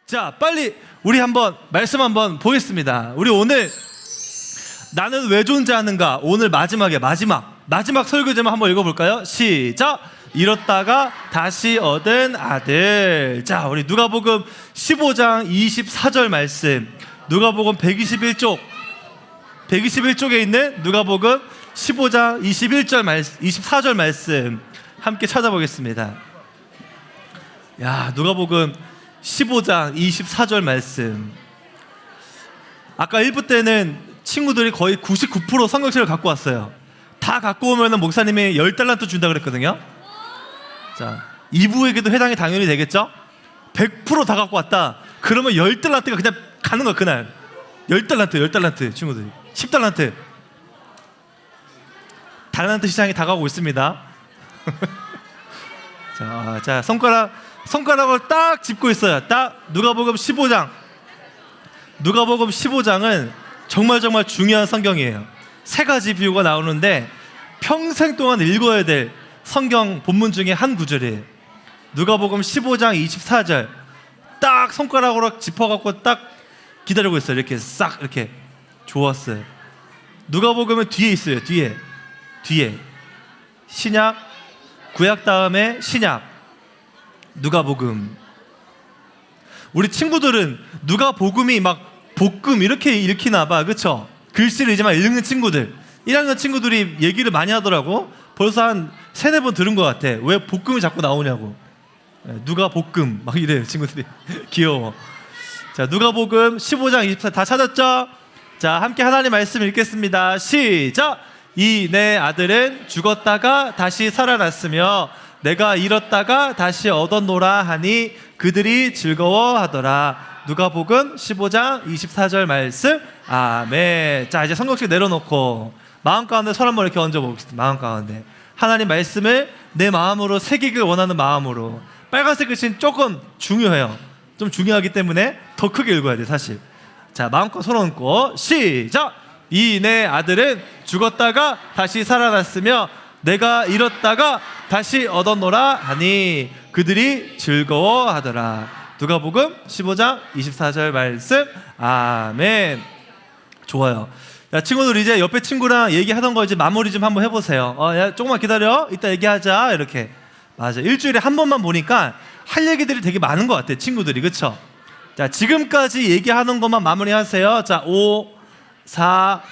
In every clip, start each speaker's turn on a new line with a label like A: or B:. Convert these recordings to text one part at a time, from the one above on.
A: 자, 빨리 우리 한번 말씀 한번 보겠습니다. 우리 오늘 나는 왜 존재하는가, 오늘 마지막 설교제만 한번 읽어볼까요? 시작! 잃었다가 다시 얻은 아들. 자, 우리 누가복음 15장 24절 말씀, 누가복음 121쪽에 있는 누가복음 15장 24절 말씀 함께 찾아보겠습니다. 야, 누가복음 15장 24절 말씀. 아까 1부 때는 친구들이 거의 99% 성경책을 갖고 왔어요. 다 갖고 오면 목사님이 10달란트 준다 그랬거든요. 자, 2부에게도 해당이 당연히 되겠죠? 100% 다 갖고 왔다. 그러면 10달란트가 그냥 가는 거야, 그날. 10달란트 친구들이. 10달란트. 달란트 시장이 다가오고 있습니다. 자, 손가락을 딱 짚고 있어요. 딱 누가복음 15장은 정말 중요한 성경이에요. 3가지 비유가 나오는데 평생 동안 읽어야 될 성경 본문 중에 한 구절이에요. 누가복음 15장 24절 딱 손가락으로 짚어갖고 딱 기다리고 있어요. 이렇게 싹 이렇게. 좋았어요. 누가복음은 뒤에 있어요. 뒤에 신약, 구약 다음에 신약, 누가복음. 우리 친구들은 누가복음이 막 복음 이렇게 읽히나 봐, 그쵸? 글씨를 이제 막 읽는 친구들, 1학년 친구들이 얘기를 많이 하더라고. 벌써 한 3-4번 들은 것 같아. 왜 복음이 자꾸 나오냐고. 누가복음 막 이래요, 친구들이. 귀여워. 자, 누가복음 15장 24 다 찾았죠? 자, 함께 하나님 말씀 읽겠습니다. 시작! 이 내 아들은 죽었다가 다시 살아났으며 내가 잃었다가 다시 얻었노라 하니 그들이 즐거워하더라. 누가복음 15장 24절 말씀. 아멘. 자, 이제 성경책 내려놓고 마음 가운데 손 한번 이렇게 얹어보겠습니다. 마음 가운데 하나님 말씀을 내 마음으로 새기길 원하는 마음으로. 빨간색 글씨는 조금 중요해요. 좀 중요하기 때문에 더 크게 읽어야 돼, 사실. 자, 마음껏 손 얹고 시작! 이 내 아들은 죽었다가 다시 살아났으며 내가 잃었다가 다시 얻었노라 하니 그들이 즐거워하더라. 누가복음 15장 24절 말씀. 아멘. 좋아요. 야, 친구들 이제 옆에 친구랑 얘기하던 거 이제 마무리 좀 한번 해보세요. 야, 조금만 기다려. 이따 얘기하자. 이렇게. 맞아. 일주일에 한 번만 보니까 할 얘기들이 되게 많은 것 같아요, 친구들이. 그쵸? 자, 지금까지 얘기하는 것만 마무리하세요. 자, 5, 4,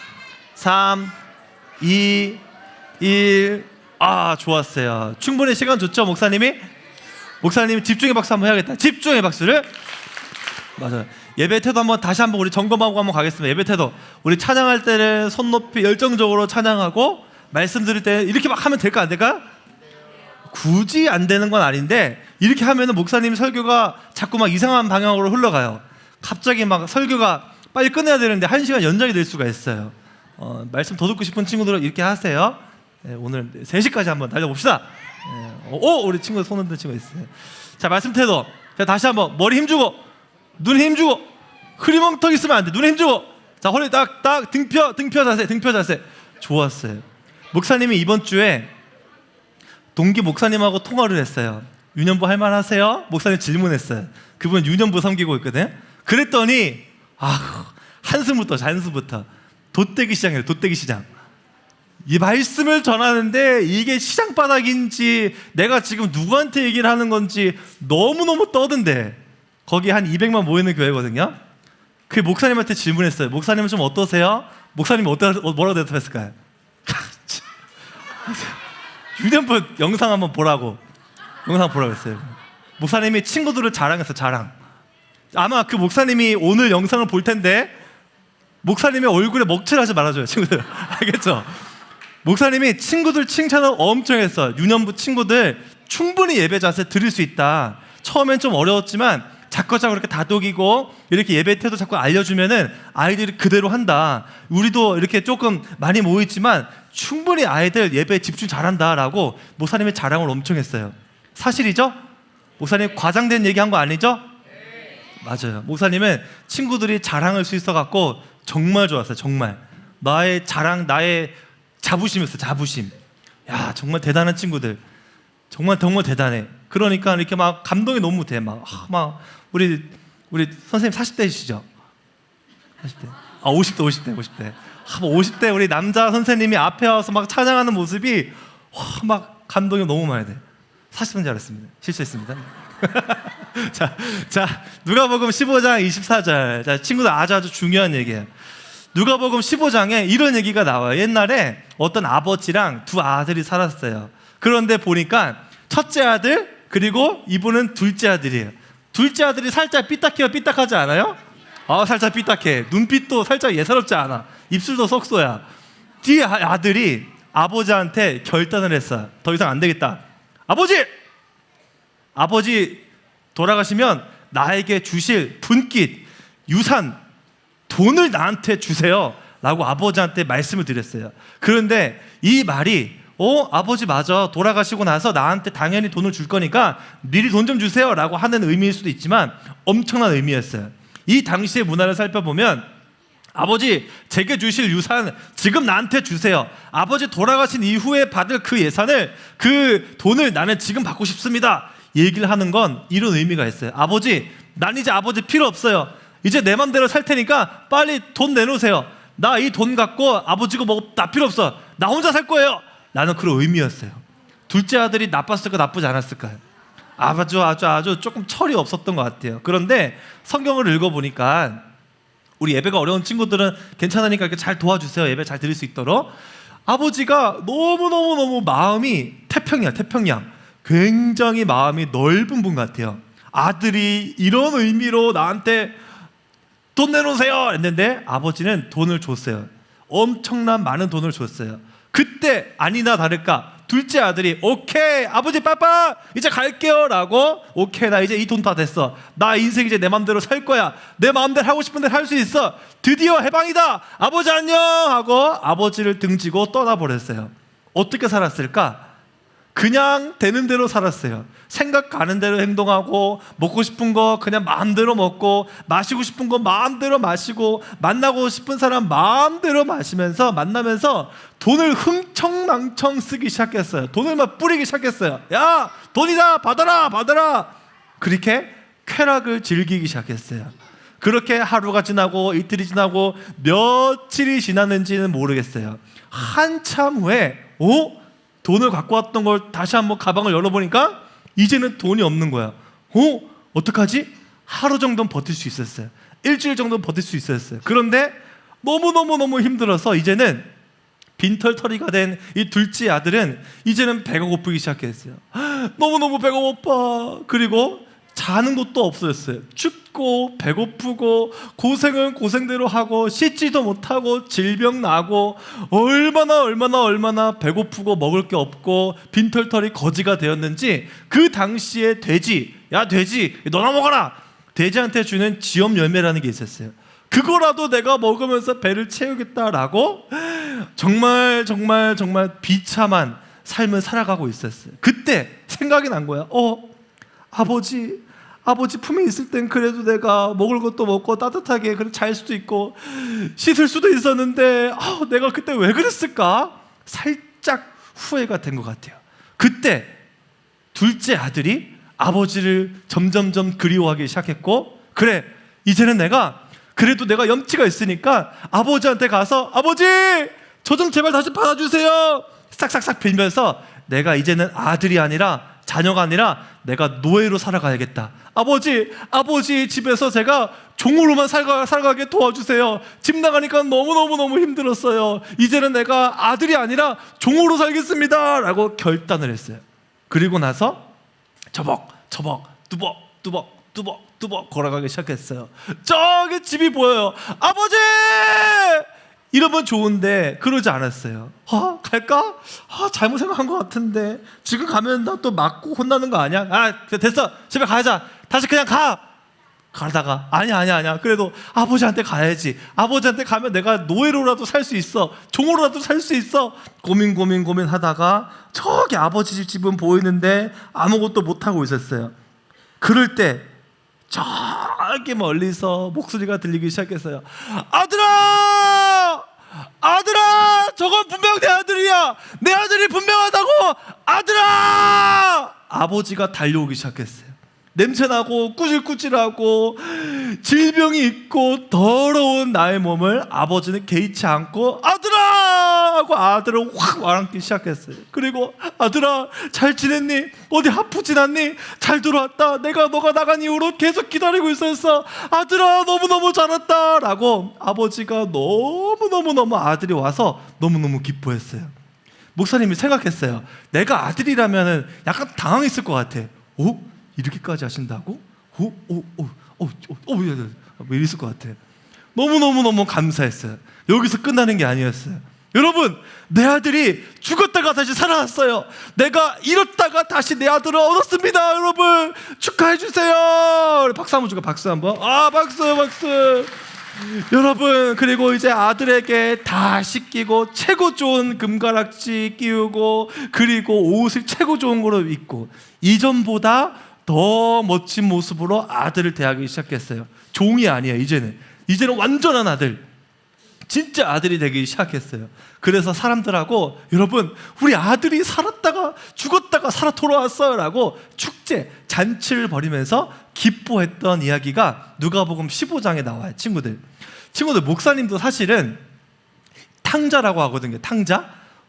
A: 3, 2, 1. 좋았어요. 충분히 시간 줬죠, 목사님이? 목사님이 집중의 박수 한번 해야겠다. 집중의 박수를. 맞아요. 예배 태도 한번 다시 한번 우리 점검하고 한번 가겠습니다. 예배 태도. 우리 찬양할 때는 손 높이 열정적으로 찬양하고, 말씀 드릴 때 이렇게 막 하면 될까 안 될까? 굳이 안 되는 건 아닌데 이렇게 하면은 목사님 설교가 자꾸 막 이상한 방향으로 흘러가요. 갑자기 막 설교가 빨리 끝내야 되는데 1시간 연장이 될 수가 있어요. 말씀 더 듣고 싶은 친구들은 이렇게 하세요. 오늘 3시까지 한번 달려봅시다. 우리 친구 손 흔드는 친구 있어요. 자, 말씀 태도. 자, 다시 한번 머리 힘주고, 눈 힘주고, 흐리멍텅 있으면 안 돼. 눈 힘주고. 자, 허리 딱 등펴 자세. 좋았어요. 목사님이 이번 주에 동기 목사님하고 통화를 했어요. 유년부 할만하세요? 목사님 질문했어요. 그분 유년부 섬기고 있거든. 그랬더니 한숨부터 돛대기 시장이에요. 돛대기 시장. 이 말씀을 전하는데 이게 시장 바닥인지 내가 지금 누구한테 얘기를 하는 건지 너무너무 떠든데, 거기 한 200만 모이는 교회거든요. 그 목사님한테 질문했어요. 목사님은 좀 어떠세요? 목사님이 뭐라고 대답했을까요? 유년부 영상 한번 보라고 했어요. 목사님이 친구들을 자랑했어요. 자랑. 아마 그 목사님이 오늘 영상을 볼 텐데 목사님의 얼굴에 먹칠하지 말아줘요, 친구들. 알겠죠? 목사님이 친구들 칭찬을 엄청 했어요. 유년부 친구들 충분히 예배 자세 드릴 수 있다. 처음엔 좀 어려웠지만 자꾸 이렇게 다독이고 이렇게 예배 태도 자꾸 알려주면은 아이들이 그대로 한다. 우리도 이렇게 조금 많이 모이지만 충분히 아이들 예배에 집중 잘한다라고 목사님의 자랑을 엄청 했어요. 사실이죠? 목사님 과장된 얘기한 거 아니죠? 맞아요. 목사님은 친구들이 자랑할 수 있어갖고 정말 좋았어요. 정말 나의 자랑, 나의 자부심이었어요. 자부심. 야, 정말 대단한 친구들. 정말 대단해. 그러니까 이렇게 막 감동이 너무 돼. 막 우리 우리 선생님 40대이시죠? 40대. 50대. 50대 우리 남자 선생님이 앞에 와서 막 찬양하는 모습이 막 감동이 너무 많이 돼. 40인 줄 알았습니다. 실수했습니다. 자, 누가복음 15장 24절. 자, 친구들 아주 중요한 얘기예요. 누가복음 15장에 이런 얘기가 나와요. 옛날에 어떤 아버지랑 두 아들이 살았어요. 그런데 보니까 첫째 아들 그리고 이분은 둘째 아들이에요. 둘째 아들이 살짝 삐딱하지 않아요? 살짝 삐딱해. 눈빛도 살짝 예사롭지 않아. 입술도 썩소야. 뒤에 아들이 아버지한테 결단을 했어요. 더 이상 안 되겠다. 아버지 돌아가시면 나에게 주실 분깃, 유산, 돈을 나한테 주세요 라고 아버지한테 말씀을 드렸어요. 그런데 이 말이 아버지 맞아, 돌아가시고 나서 나한테 당연히 돈을 줄 거니까 미리 돈 좀 주세요 라고 하는 의미일 수도 있지만 엄청난 의미였어요. 이 당시의 문화를 살펴보면 아버지 제게 주실 유산 지금 나한테 주세요. 아버지 돌아가신 이후에 받을 그 예산을, 그 돈을 나는 지금 받고 싶습니다 얘기를 하는 건 이런 의미가 있어요. 아버지, 난 이제 아버지 필요 없어요. 이제 내 맘대로 살 테니까 빨리 돈 내놓으세요. 나 이 돈 갖고 아버지고 뭐 나 필요 없어. 나 혼자 살 거예요. 나는 그런 의미였어요. 둘째 아들이 나빴을까 나쁘지 않았을까요? 아주 조금 철이 없었던 것 같아요. 그런데 성경을 읽어보니까 우리 예배가 어려운 친구들은 괜찮으니까 이렇게 잘 도와주세요. 예배 잘 드릴 수 있도록. 아버지가 너무너무 마음이 태평양. 굉장히 마음이 넓은 분 같아요. 아들이 이런 의미로 나한테 돈 내놓으세요 했는데 아버지는 돈을 줬어요. 엄청난 많은 돈을 줬어요. 그때 아니나 다를까 둘째 아들이 오케이 아버지 빠빠 이제 갈게요 라고, 오케이 나 이제 이 돈 다 됐어, 나 인생 이제 내 맘대로 살 거야, 내 마음대로 하고 싶은 대로 할 수 있어, 드디어 해방이다, 아버지 안녕 하고 아버지를 등지고 떠나버렸어요. 어떻게 살았을까? 그냥 되는 대로 살았어요. 생각 가는 대로 행동하고, 먹고 싶은 거 그냥 마음대로 먹고, 마시고 싶은 거 마음대로 마시고, 만나고 싶은 사람 마음대로 만나면서 돈을 흥청망청 쓰기 시작했어요. 돈을 막 뿌리기 시작했어요. 야 돈이다 받아라. 그렇게 쾌락을 즐기기 시작했어요. 그렇게 하루가 지나고 이틀이 지나고 며칠이 지났는지는 모르겠어요. 한참 후에 돈을 갖고 왔던 걸 다시 한번 가방을 열어보니까 이제는 돈이 없는 거야. 어떡하지? 하루 정도는 버틸 수 있었어요. 일주일 정도는 버틸 수 있었어요. 그런데 너무 힘들어서 이제는 빈털터리가 된 이 둘째 아들은 이제는 배가 고프기 시작했어요. 너무 배가 고파. 그리고 자는 곳도 없어졌어요. 춥고 배고프고 고생은 고생대로 하고 씻지도 못하고 질병 나고 얼마나 배고프고 먹을 게 없고 빈털터리 거지가 되었는지, 그 당시에 돼지 너나 먹어라, 돼지한테 주는 지엄 열매라는 게 있었어요. 그거라도 내가 먹으면서 배를 채우겠다라고 정말 비참한 삶을 살아가고 있었어요. 그때 생각이 난 거야. 아버지 품에 있을 땐 그래도 내가 먹을 것도 먹고 따뜻하게 잘 수도 있고 씻을 수도 있었는데 내가 그때 왜 그랬을까? 살짝 후회가 된 것 같아요. 그때 둘째 아들이 아버지를 점점점 그리워하기 시작했고, 그래 이제는 그래도 내가 염치가 있으니까 아버지한테 가서 아버지 저 좀 제발 다시 받아주세요 싹싹싹 빌면서, 내가 이제는 아들이 아니라 자녀가 아니라 내가 노예로 살아가야겠다. 아버지 집에서 제가 종으로만 살아가게 도와주세요. 집 나가니까 너무 힘들었어요. 이제는 내가 아들이 아니라 종으로 살겠습니다 라고 결단을 했어요. 그리고 나서 뚜벅 걸어가기 시작했어요. 저기 집이 보여요. 아버지! 이러면 좋은데 그러지 않았어요. 갈까? 잘못 생각한 것 같은데 지금 가면 나 또 맞고 혼나는 거 아니야? 됐어 집에 가자. 다시 그냥 가다가 아니야 그래도 아버지한테 가야지. 아버지한테 가면 내가 노예로라도 살 수 있어, 종으로라도 살 수 있어. 고민 하다가 저기 아버지 집은 보이는데 아무것도 못하고 있었어요. 그럴 때 저기 멀리서 목소리가 들리기 시작했어요. 아들아 저건 분명 내 아들이야. 내 아들이 분명하다고. 아들아! 아버지가 달려오기 시작했어요. 냄새나고 꾸질꾸질하고 질병이 있고 더러운 나의 몸을 아버지는 개의치 않고 아들아! 하고 아들을 확 와안기 시작했어요. 그리고 아들아 잘 지냈니? 어디 아프진 않니? 잘 들어왔다. 내가 너가 나간 이후로 계속 기다리고 있었어. 아들아 너무너무 잘 왔다 라고 아버지가 너무너무 아들이 와서 너무너무 기뻐했어요. 목사님이 생각했어요. 내가 아들이라면 약간 당황했을 것 같아. 오? 이렇게까지 하신다고? 이랬을 것 같아. 너무너무 감사했어요. 여기서 끝나는 게 아니었어요. 여러분, 내 아들이 죽었다가 다시 살아났어요. 내가 잃었다가 다시 내 아들을 얻었습니다. 여러분 축하해 주세요. 박수 한번 줄까? 박수 한번. 박수. 여러분, 그리고 이제 아들에게 다 씻기고 최고 좋은 금가락지 끼우고 그리고 옷을 최고 좋은 거로 입고 이전보다 더 멋진 모습으로 아들을 대하기 시작했어요. 종이 아니에요. 이제는 완전한 아들, 진짜 아들이 되기 시작했어요. 그래서 사람들하고 여러분 우리 아들이 살았다가 죽었다가 살아 돌아왔어요 라고 축제, 잔치를 벌이면서 기뻐했던 이야기가 누가복음 15장에 나와요. 친구들, 목사님도 사실은 탕자라고 하거든요. 탕자.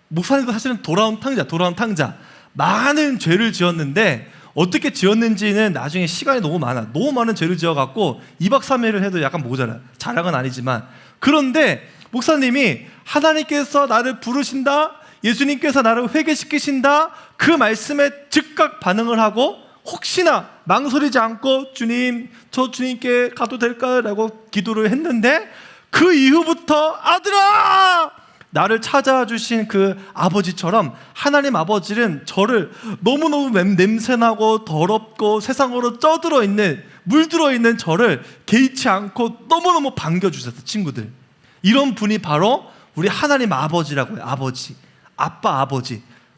A: 목사님도 사실은 돌아온 탕자. 많은 죄를 지었는데 어떻게 지었는지는 나중에 시간이 너무 많은 죄를 지어갖고 2박 3일을 해도 약간 모자라. 자랑은 아니지만. 그런데 목사님이 하나님께서 나를 부르신다, 예수님께서 나를 회개시키신다, 그 말씀에 즉각 반응을 하고 혹시나 망설이지 않고 주님, 저 주님께 가도 될까요? 라고 기도를 했는데 그 이후부터 아들아! 나를 찾아주신 그 아버지처럼 하나님 아버지는 저를 너무너무 냄새나고 더럽고 세상으로 물들어 있는 저를 개의치 않고 너무너무 반겨주셨어요. 친구들, 이런 분이 바로 우리 하나님 아버지라고요. 아버지.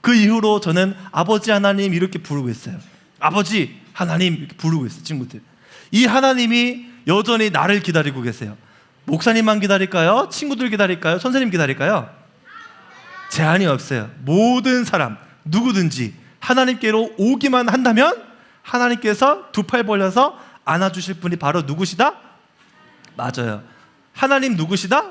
A: 그 이후로 저는 아버지 하나님 이렇게 부르고 있어요. 아버지 하나님 이렇게 부르고 있어요. 친구들, 이 하나님이 여전히 나를 기다리고 계세요. 목사님만 기다릴까요? 친구들 기다릴까요? 선생님 기다릴까요? 제한이 없어요. 모든 사람 누구든지 하나님께로 오기만 한다면 하나님께서 두 팔 벌려서 안아주실 분이 바로 누구시다? 맞아요. 하나님 누구시다?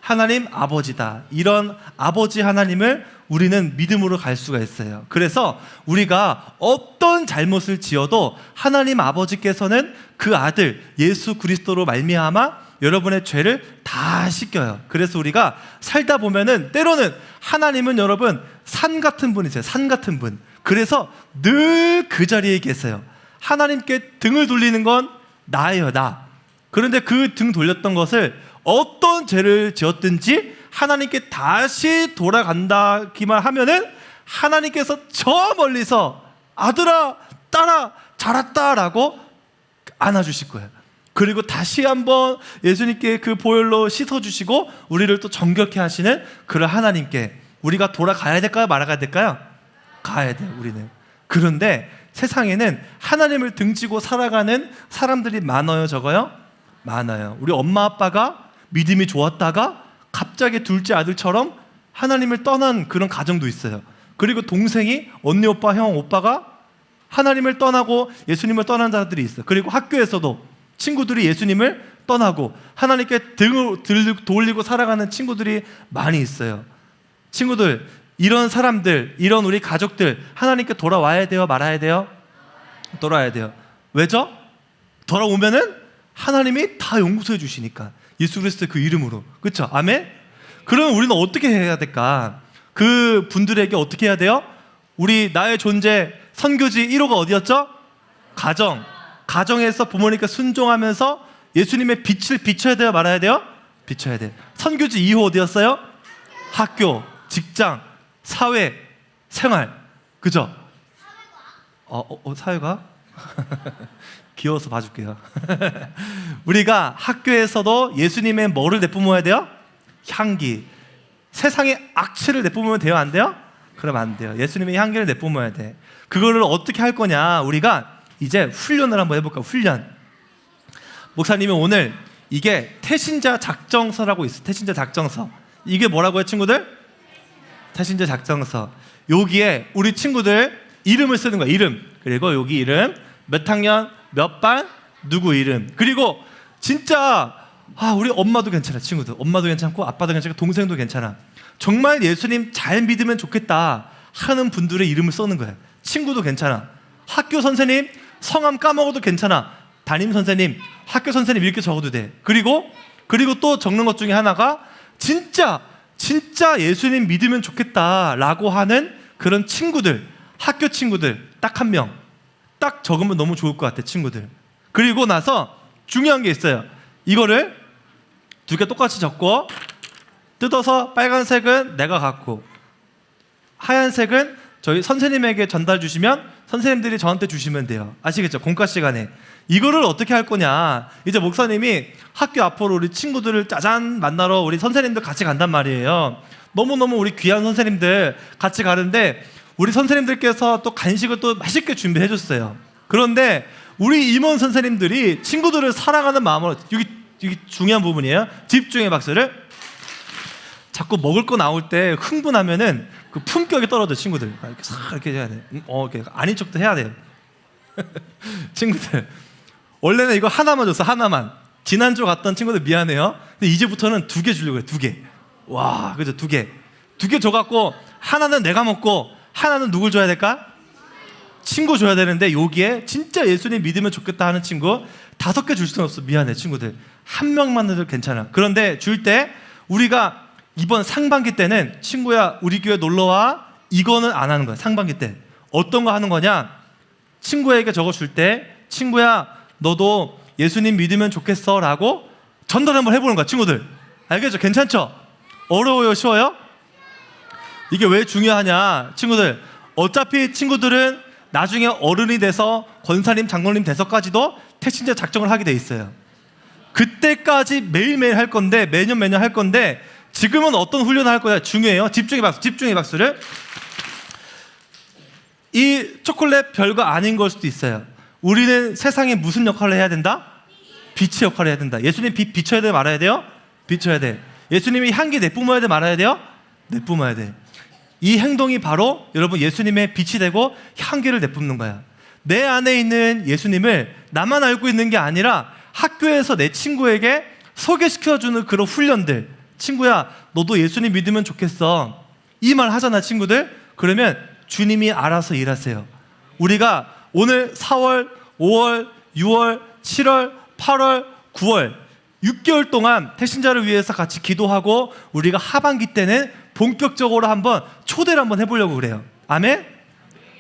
A: 하나님 아버지다. 이런 아버지 하나님을 우리는 믿음으로 갈 수가 있어요. 그래서 우리가 어떤 잘못을 지어도 하나님 아버지께서는 그 아들 예수 그리스도로 말미암아 여러분의 죄를 다 씻겨요. 그래서 우리가 살다 보면은 때로는 하나님은 여러분 산 같은 분이세요. 산 같은 분. 그래서 늘 그 자리에 계세요. 하나님께 등을 돌리는 건 나예요, 나. 그런데 그 등 돌렸던 것을 어떤 죄를 지었든지 하나님께 다시 돌아간다기만 하면은 하나님께서 저 멀리서 아들아, 딸아, 잘 왔다라고 안아주실 거예요. 그리고 다시 한번 예수님께 그 보혈로 씻어주시고 우리를 또 정결케 하시는 그런 하나님께 우리가 돌아가야 될까요? 말아가야 될까요? 가야 돼요, 우리는. 그런데 세상에는 하나님을 등지고 살아가는 사람들이 많아요, 적어요? 많아요. 우리 엄마 아빠가 믿음이 좋았다가 갑자기 둘째 아들처럼 하나님을 떠난 그런 가정도 있어요. 그리고 동생이, 언니 오빠, 형 오빠가 하나님을 떠나고 예수님을 떠난 자들이 있어요. 그리고 학교에서도 친구들이 예수님을 떠나고 하나님께 등을 돌리고 살아가는 친구들이 많이 있어요. 친구들, 이런 사람들, 이런 우리 가족들 하나님께 돌아와야 돼요, 말아야 돼요? 돌아와야 돼요. 왜죠? 돌아오면은 하나님이 다 용서해 주시니까, 예수 그리스도의 그 이름으로. 그렇죠? 아멘? 그러면 우리는 어떻게 해야 될까? 그 분들에게 어떻게 해야 돼요? 우리 나의 존재 선교지 1호가 어디였죠? 가정에서 부모님께 순종하면서 예수님의 빛을 비춰야 돼요, 말아야 돼요? 비춰야 돼요. 선교지 2호 어디였어요? 학교, 직장, 사회, 생활. 그죠? 사회가? 귀여워서 봐줄게요. 우리가 학교에서도 예수님의 뭐를 내뿜어야 돼요? 향기. 세상에 악취를 내뿜으면 돼요, 안 돼요? 그러면 안 돼요. 예수님의 향기를 내뿜어야 돼. 그거를 어떻게 할 거냐? 우리가 이제 훈련을 한번 해볼까요? 훈련. 목사님이 오늘 이게 태신자 작정서라고 있어요. 태신자 작정서. 이게 뭐라고요, 친구들? 태신자 작정서. 여기에 우리 친구들 이름을 쓰는 거야, 이름. 그리고 여기 이름, 몇 학년, 몇 반, 누구 이름. 그리고 진짜 우리 엄마도 괜찮아, 친구들. 엄마도 괜찮고 아빠도 괜찮고 동생도 괜찮아. 정말 예수님 잘 믿으면 좋겠다 하는 분들의 이름을 써는 거예요. 친구도 괜찮아. 학교 선생님 성함 까먹어도 괜찮아. 담임 선생님, 학교 선생님 이렇게 적어도 돼. 그리고 또 적는 것 중에 하나가 진짜 예수님 믿으면 좋겠다라고 하는 그런 친구들, 학교 친구들 딱 한 명, 딱 적으면 너무 좋을 것 같아, 친구들. 그리고 나서 중요한 게 있어요. 이거를 두 개 똑같이 적고 뜯어서 빨간색은 내가 갖고 하얀색은 저희 선생님에게 전달 주시면 선생님들이 저한테 주시면 돼요. 아시겠죠? 공과 시간에. 이거를 어떻게 할 거냐. 이제 목사님이 학교 앞으로 우리 친구들을 짜잔 만나러 우리 선생님들 같이 간단 말이에요. 너무너무 우리 귀한 선생님들 같이 가는데 우리 선생님들께서 또 간식을 또 맛있게 준비해 줬어요. 그런데 우리 임원 선생님들이 친구들을 사랑하는 마음으로 여기 중요한 부분이에요. 집중의 박수를. 자꾸 먹을 거 나올 때 흥분하면은 그 품격이 떨어져, 친구들. 이렇게 싹 이렇게 해야 돼. 이렇게 아닌 척도 해야 돼. 친구들. 원래는 이거 하나만 줬어, 하나만. 지난주 갔던 친구들 미안해요. 근데 이제부터는 2개 주려고 해, 2개. 와, 그죠, 2개. 2개 줘갖고 하나는 내가 먹고 하나는 누굴 줘야 될까? 친구 줘야 되는데 여기에 진짜 예수님 믿으면 좋겠다 하는 친구 5개 줄 수는 없어. 미안해, 친구들. 한 명만 해도 괜찮아. 그런데 줄 때 우리가 이번 상반기 때는 친구야 우리 교회 놀러와 이거는 안 하는 거야. 상반기 때 어떤 거 하는 거냐, 친구에게 적어줄 때 친구야 너도 예수님 믿으면 좋겠어 라고 전달 한번 해보는 거야, 친구들. 알겠죠? 괜찮죠? 어려워요? 쉬워요? 이게 왜 중요하냐, 친구들. 어차피 친구들은 나중에 어른이 돼서 권사님 장로님 돼서까지도 태신자 작정을 하게 돼 있어요. 그때까지 매일매일 할 건데, 매년 할 건데 지금은 어떤 훈련을 할 거야? 중요해요. 집중의 박수, 집중의 박수를. 이 초콜릿 별거 아닌 걸 수도 있어요. 우리는 세상에 무슨 역할을 해야 된다? 빛의 역할을 해야 된다. 예수님 빛 비춰야 돼, 말아야 돼요? 비춰야 돼. 예수님이 향기 내뿜어야 돼, 말아야 돼요? 내뿜어야 돼. 이 행동이 바로 여러분 예수님의 빛이 되고 향기를 내뿜는 거야. 내 안에 있는 예수님을 나만 알고 있는 게 아니라 학교에서 내 친구에게 소개시켜주는 그런 훈련들. 친구야 너도 예수님 믿으면 좋겠어, 이 말 하잖아, 친구들. 그러면 주님이 알아서 일하세요. 우리가 오늘 4월, 5월, 6월, 7월, 8월, 9월 6개월 동안 태신자를 위해서 같이 기도하고 우리가 하반기 때는 본격적으로 한번 초대를 한번 해보려고 그래요. 아멘?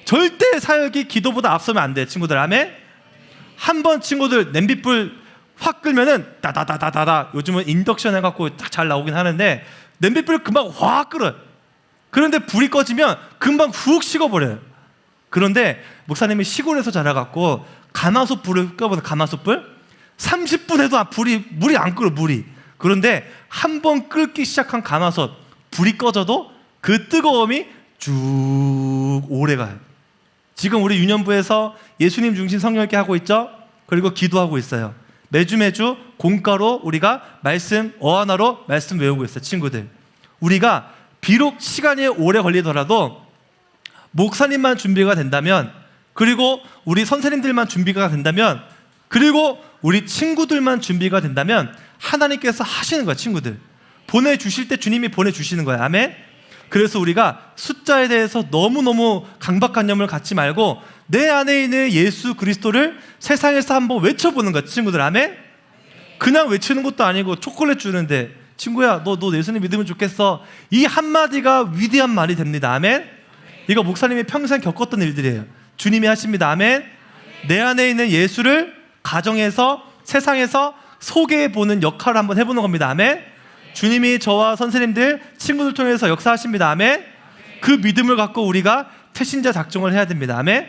A: 절대 사역이 기도보다 앞서면 안 돼, 친구들. 아멘? 한번 친구들 냄비불 확 끓면은 다다다다다다, 요즘은 인덕션 해갖고 딱 잘 나오긴 하는데 냄비불 금방 확 끓어요. 그런데 불이 꺼지면 금방 훅 식어버려요. 그런데 목사님이 시골에서 자라갖고 가마솥 불을 껴보세요. 가마솥 불 30분 해도 물이 안 끓어, 물이. 그런데 한번 끓기 시작한 가마솥 불이 꺼져도 그 뜨거움이 쭉 오래 가요. 지금 우리 유년부에서 예수님 중심 성령께 하고 있죠. 그리고 기도하고 있어요. 매주 공과로 우리가 말씀 어하나로 말씀 외우고 있어요, 친구들. 우리가 비록 시간이 오래 걸리더라도 목사님만 준비가 된다면, 그리고 우리 선생님들만 준비가 된다면, 그리고 우리 친구들만 준비가 된다면 하나님께서 하시는 거야, 친구들. 보내주실 때 주님이 보내주시는 거야. 아멘? 그래서 우리가 숫자에 대해서 너무너무 강박관념을 갖지 말고 내 안에 있는 예수 그리스도를 세상에서 한번 외쳐보는 거야, 친구들. 아멘? 그냥 외치는 것도 아니고 초콜릿 주는데 친구야 너 예수님 믿으면 좋겠어, 이 한마디가 위대한 말이 됩니다. 아멘? 이거 목사님이 평생 겪었던 일들이에요. 주님이 하십니다. 아멘? 내 안에 있는 예수를 가정에서 세상에서 소개해보는 역할을 한번 해보는 겁니다. 아멘? 주님이 저와 선생님들, 친구들 통해서 역사하십니다. 아멘? 그 믿음을 갖고 우리가 태신자 작정을 해야 됩니다. 아멘?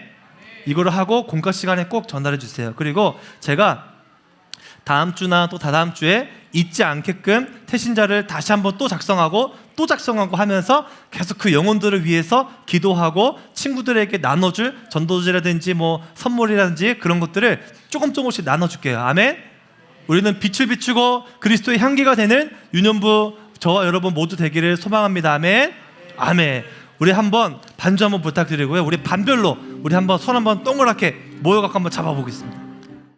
A: 이거를 하고 공과 시간에 꼭 전달해 주세요. 그리고 제가 다음 주나 또 다다음 주에 잊지 않게끔 태신자를 다시 한번 또 작성하고 하면서 계속 그 영혼들을 위해서 기도하고 친구들에게 나눠줄 전도지라든지 뭐 선물이라든지 그런 것들을 조금씩 나눠줄게요. 아멘? 우리는 빛을 비추고 그리스도의 향기가 되는 유년부 저와 여러분 모두 되기를 소망합니다. 아멘? 아멘. 우리 한번 반주 한번 부탁드리고요. 우리 반별로 우리 한번 손 한번 동그랗게 모여갖고 한번 잡아보겠습니다.